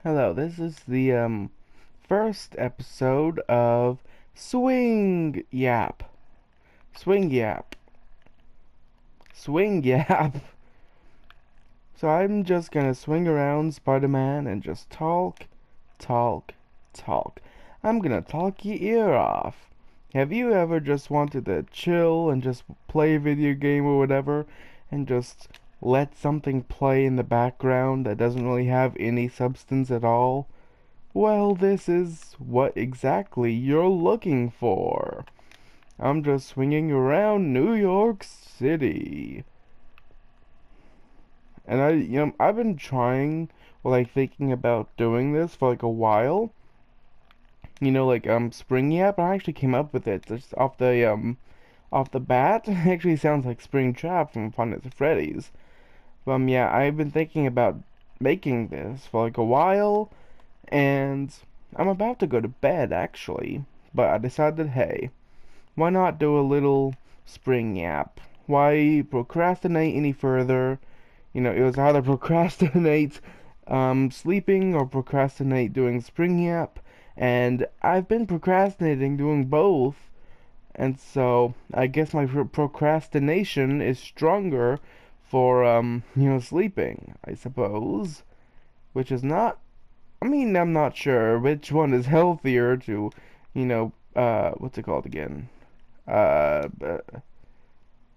Hello, this is the first episode of SwingYap. SwingYap. SwingYap. So I'm just gonna swing around Spider-Man and just talk, talk, talk. I'm gonna talk your ear off. Have you ever just wanted to chill and just play a video game or whatever and just let something play in the background that doesn't really have any substance at all? Well, this is what exactly you're looking for. I'm just swinging around New York City. And I've been trying, or like thinking about doing this for like a while. SwingYap. I actually came up with it just off the bat. It actually sounds like Spring Trap from Five Nights at Freddy's. Yeah, I've been thinking about making this for like a while, and I'm about to go to bed actually, but I decided, hey, why not do a little SwingYap? Why procrastinate any further? It was either procrastinate sleeping or procrastinate doing SwingYap, and I've been procrastinating doing both, and so I guess my procrastination is stronger for sleeping, I suppose, which is not. I mean, I'm not sure which one is healthier to, what's it called again? Uh, uh,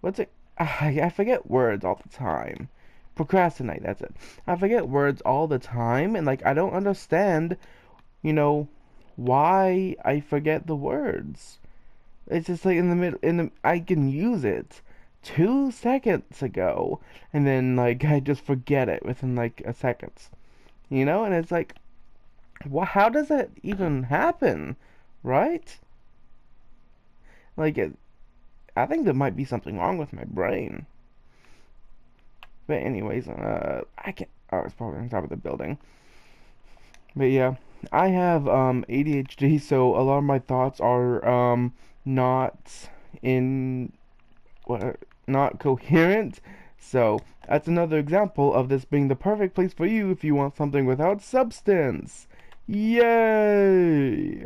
what's it? I forget words all the time. Procrastinate, that's it. I forget words all the time, and like I don't understand, you know, why I forget the words. It's just like in the middle, I can use it 2 seconds ago, and then like I just forget it within like a second, and it's like, how does that even happen, right? Like, I think there might be something wrong with my brain. But anyways, I can't. Oh, it's probably on top of the building. But yeah, I have ADHD, so a lot of my thoughts are not in what not coherent. So that's another example of this being the perfect place for you if you want something without substance. Yay!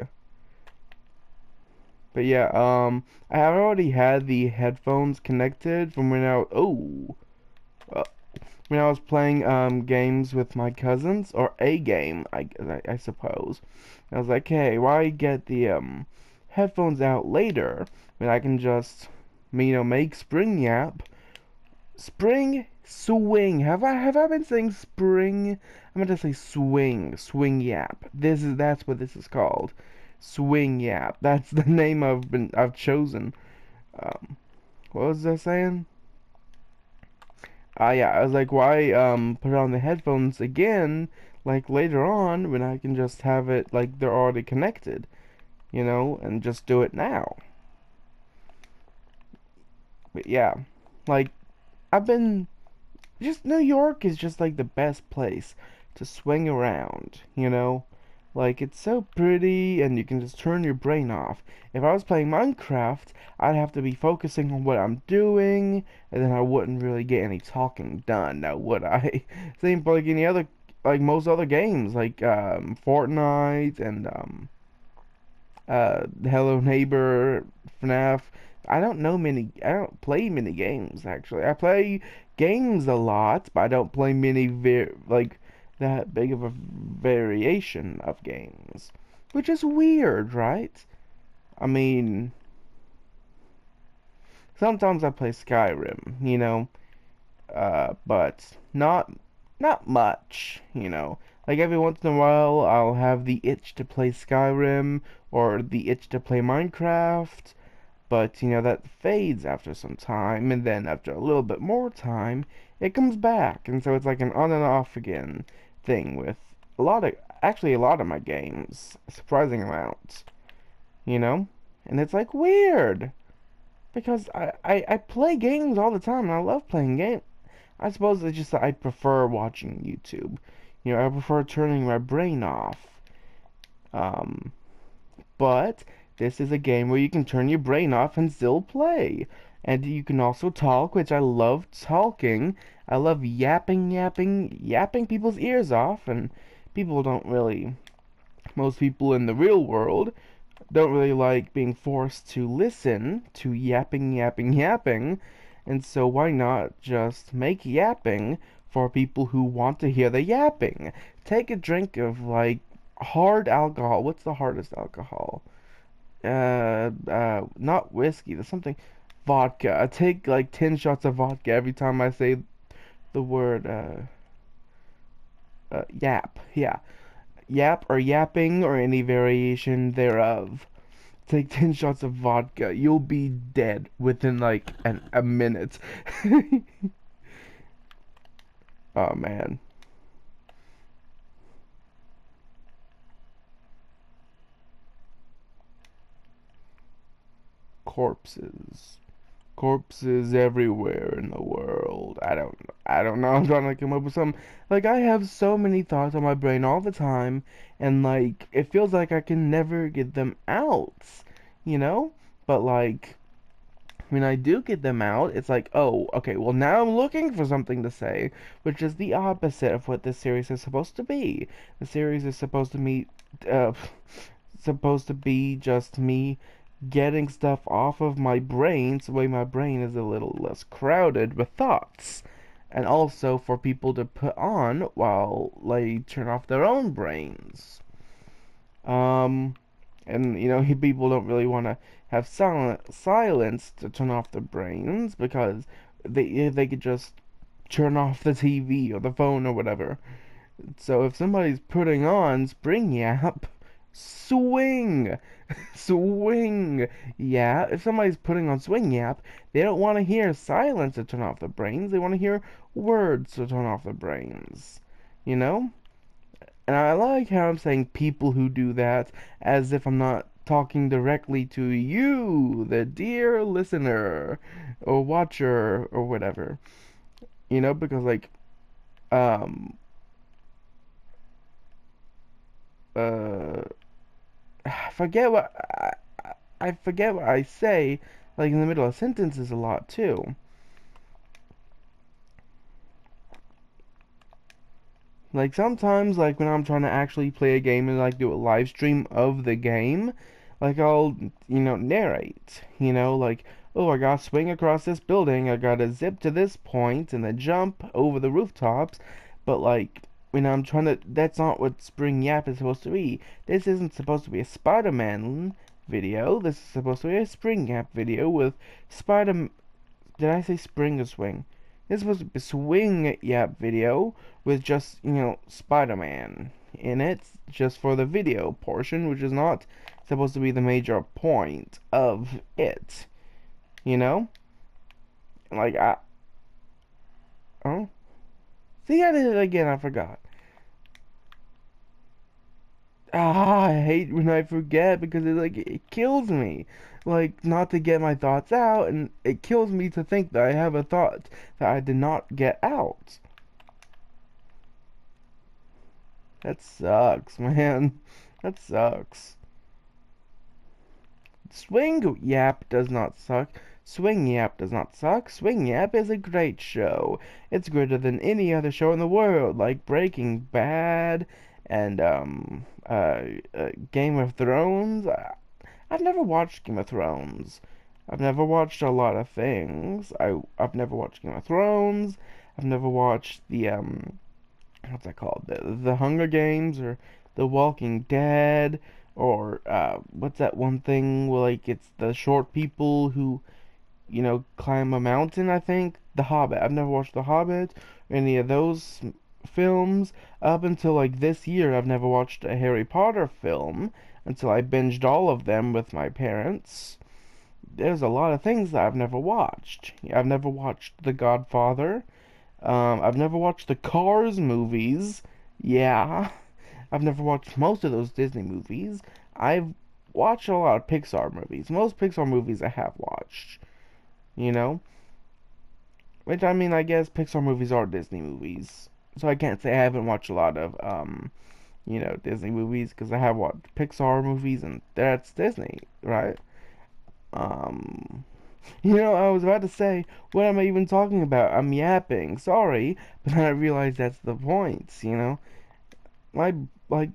But yeah, I have already had the headphones connected from uh, when I was playing games with my cousins, or a game, I suppose. I was like, hey, why get the headphones out later when I can just, make SwingYap. Spring swing. Have I been saying spring? I'm gonna say SwingYap. That's what this is called. SwingYap. That's the name I've chosen. Um, what was I saying? Yeah, I was like, why put on the headphones again, like later on when I can just have it like they're already connected, and just do it now. But yeah, like I've been just New York is just like the best place to swing around. Like it's so pretty and you can just turn your brain off. If I was playing Minecraft, I'd have to be focusing on what I'm doing and then I wouldn't really get any talking done, now would I? Same for like any other like most other games like Fortnite and Hello Neighbor, FNAF. I don't play many games actually. I play games a lot, but I don't play many like that big of a variation of games. Which is weird, right? I mean, sometimes I play Skyrim, but not much. Like every once in a while I'll have the itch to play Skyrim or the itch to play Minecraft, but that fades after some time, and then after a little bit more time, it comes back, and so it's like an on and off again thing with actually a lot of my games, a surprising amount, you know? And it's like weird, because I play games all the time, and I love playing games. I suppose it's just that I prefer watching YouTube. I prefer turning my brain off. Um, but this is a game where you can turn your brain off and still play. And you can also talk, which I love talking. I love yapping people's ears off, and people don't really, most people in the real world don't really like being forced to listen to yapping, yapping, yapping. And so why not just make yapping for people who want to hear the yapping? Take a drink of like hard alcohol. What's the hardest alcohol? Not whiskey. There's something. Vodka. I take like 10 shots of vodka every time I say the word yap. Yeah. Yap or yapping or any variation thereof. Take 10 shots of vodka. You'll be dead within like a minute. Oh man. Corpses. Corpses everywhere in the world. I don't know. I'm trying to come up with some. Like, I have so many thoughts on my brain all the time, and like it feels like I can never get them out, you know? But like when I do get them out, it's like, oh, okay, well now I'm looking for something to say, which is the opposite of what this series is supposed to be. The series is uh, supposed to be just me getting stuff off of my brain, so the way my brain is a little less crowded with thoughts. And also for people to put on while they turn off their own brains. Um, and people don't really want to have silence to turn off their brains because they could just turn off the TV or the phone or whatever. So if somebody's putting on SwingYap, swing, swing. Yeah, if somebody's putting on SwingYap, they don't want to hear silence to turn off their brains. They want to hear words to turn off their brains. You know? And I like how I'm saying people who do that as if I'm not talking directly to you, the dear listener or watcher or whatever. Because like um uh I forget what I forget what I say like in the middle of sentences a lot too. Like sometimes like when I'm trying to actually play a game and like do a live stream of the game, like I'll narrate, like oh I gotta swing across this building, I gotta zip to this point and then jump over the rooftops, but like when I'm trying to, that's not what SwingYap is supposed to be. This isn't supposed to be a Spider-Man video. This is supposed to be a SwingYap video with Spider. Did I say spring or swing? This is supposed to be a SwingYap video with just Spider-Man in it, just for the video portion, which is not supposed to be the major point of it. You know, like oh, see, I did it again. I forgot. Ah, I hate when I forget because it kills me. Like not to get my thoughts out, and it kills me to think that I have a thought that I did not get out. That sucks, man. That sucks. SwingYap does not suck. SwingYap does not suck. SwingYap is a great show. It's greater than any other show in the world, like Breaking Bad and Game of Thrones. I've never watched Game of Thrones. I've never watched a lot of things. I've never watched Game of Thrones. I've never watched the what's that called? The Hunger Games or The Walking Dead or what's that one thing where like it's the short people who climb a mountain, I think. The Hobbit. I've never watched The Hobbit or any of those films. Up until like this year, I've never watched a Harry Potter film until I binged all of them with my parents. There's a lot of things that I've never watched. I've never watched The Godfather. I've never watched the Cars movies. Yeah. I've never watched most of those Disney movies. I've watched a lot of Pixar movies. Most Pixar movies I have watched. You know? Which, I mean, I guess Pixar movies are Disney movies. So I can't say I haven't watched a lot of, Disney movies, because I have watched Pixar movies, and that's Disney, right? Um, I was about to say, what am I even talking about? I'm yapping, sorry, but then I realized that's the point, my, like,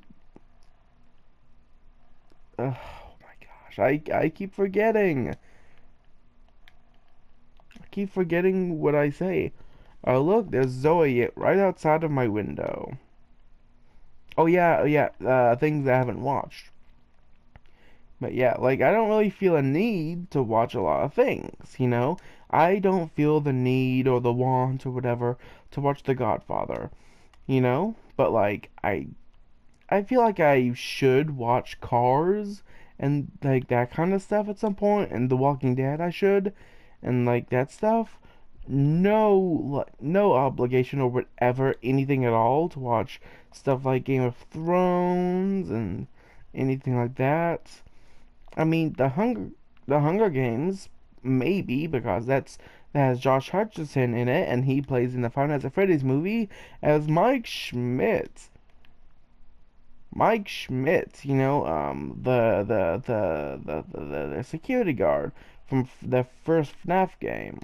oh my gosh, I keep forgetting. I keep forgetting what I say. Oh, look, there's Zoe right outside of my window. Oh, yeah, yeah, things I haven't watched. But yeah, like, I don't really feel a need to watch a lot of things, you know? I don't feel the need or the want or whatever to watch The Godfather, you know? But, like, I feel like I should watch Cars and, like, that kind of stuff at some point, and The Walking Dead I should, and, like, that stuff. No obligation or whatever, anything at all to watch stuff like Game of Thrones and anything like that. I mean, the Hunger Games, maybe because that has Josh Hutcherson in it, and he plays in the Five Nights at Freddy's movie as Mike Schmidt. Mike Schmidt, you know, the security guard from the first FNAF game,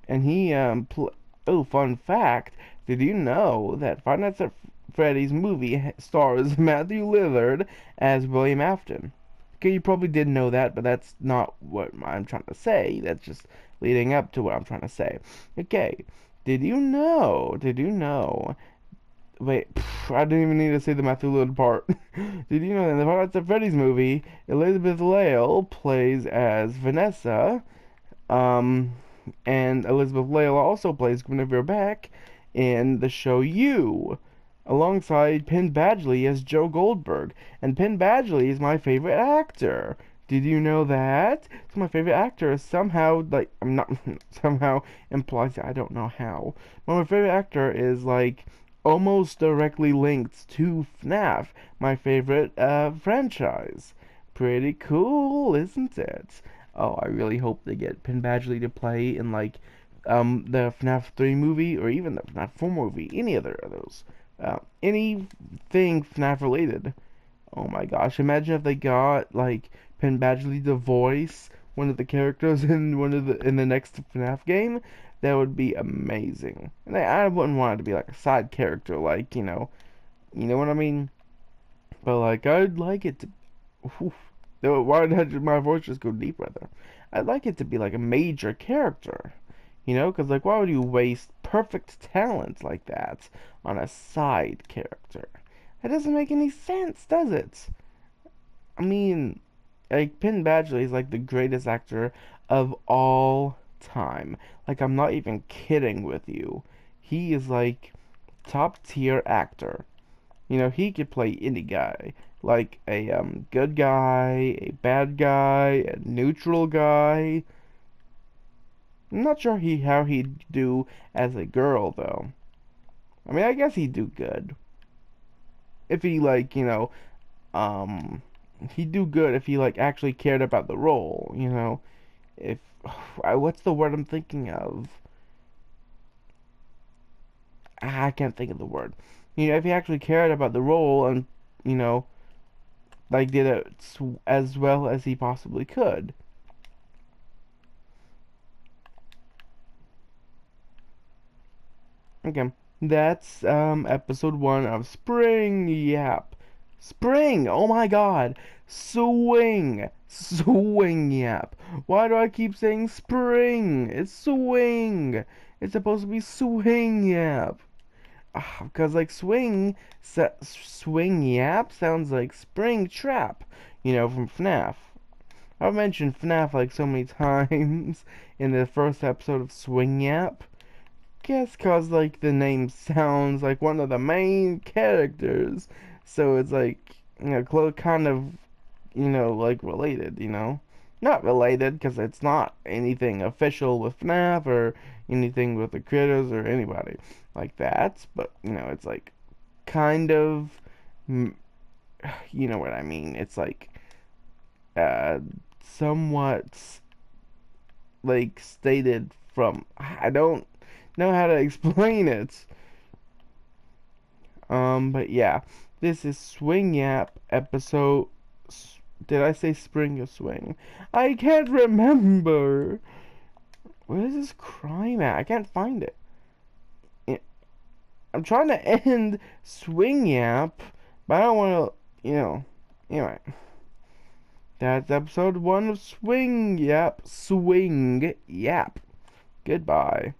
and he oh, fun fact, did you know that Five Nights at Freddy's movie stars Matthew Lillard as William Afton? Okay, you probably didn't know that, but that's not what I'm trying to say. That's just leading up to what I'm trying to say. Okay, did you know? Did you know? Wait, I didn't even need to say the Matthew Lillard part. Did you know that in the Five Nights at Freddy's movie, Elizabeth Lail plays as Vanessa, um, and Elizabeth Lail also plays Guinevere Beck in the show You, alongside Penn Badgley as Joe Goldberg. And Penn Badgley is my favorite actor. Did you know that? So my favorite actor is somehow, like, I'm not, somehow implies, I don't know how. But my favorite actor is, like, almost directly linked to FNAF, my favorite, franchise. Pretty cool, isn't it? Oh, I really hope they get Penn Badgley to play in, like, the FNAF 3 movie, or even the FNAF 4 movie, any other of those. Anything FNAF related. Oh my gosh, imagine if they got, like, Penn Badgley to voice one of the characters in the next FNAF game. That would be amazing. And I wouldn't want it to be like a side character, like, you know what I mean? But, like, I'd like it to, oof, why did my voice just go deep right there? I'd like it to be like a major character, you know? Because, like, why would you waste perfect talent like that on a side character? That doesn't make any sense, does it? I mean, like, Penn Badgley is like the greatest actor of all time. Like, I'm not even kidding with you. He is like top tier actor. You know, he could play any guy. Like a good guy, a bad guy, a neutral guy. I'm not sure how he'd do as a girl though. I mean, I guess he'd do good. If he, like, um he'd do good if he, like, actually cared about the role, you know. If what's the word I'm thinking of? I can't think of the word. You know, if he actually cared about the role and, you know, like, did it as well as he possibly could. Okay, that's episode 1 of Spring Yap. Spring! Oh my god! Swing Yap. Why do I keep saying spring? It's swing. It's supposed to be Swing Yap. Because, like, swing Yap sounds like spring trap, you know, from FNAF. I've mentioned FNAF like so many times in the first episode of Swing Yap. Guess cause, like, the name sounds like one of the main characters, so it's like, you know, kind of, you know, like, related, you know. Not related because it's not anything official with FNAF or anything with the creators or anybody like that, but, you know, it's like kind of, you know what I mean. It's like somewhat, like, stated from, I don't know how to explain it. But yeah, this is Swing Yap episode. Did I say spring or swing? I can't remember. Where is this crime at? I can't find it. I'm trying to end SwingYap, but I don't want to, Anyway, that's episode 1 of SwingYap. SwingYap. Goodbye.